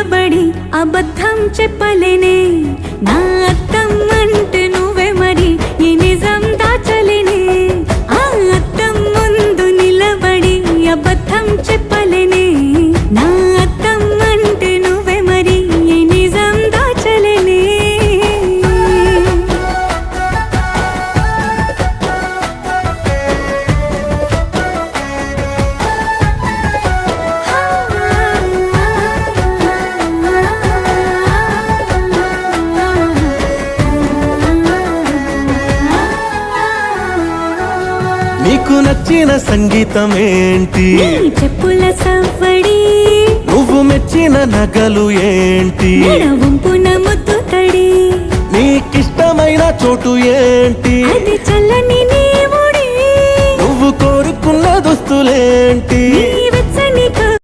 నిలబడి అబద్ధం చెప్పలేనే నా అద్దం అంటే నువ్వే మరి ఈ నిజం దాచలేనే ఆ అద్దం ముందు నిలబడి అబద్ధం చెప్పలేనే నా అద్దం అంటే నువ్వే మరి ఈ నిజం దాచలేనే నీకు నచ్చిన సంగీతం ఏంటి నీ చెప్పుల సవ్వడి నువ్వు మెచ్చిన నగలు ఏంటి వంపున ముద్దు తడి నీకిష్టమైన చోటు ఏంటి అది చల్లని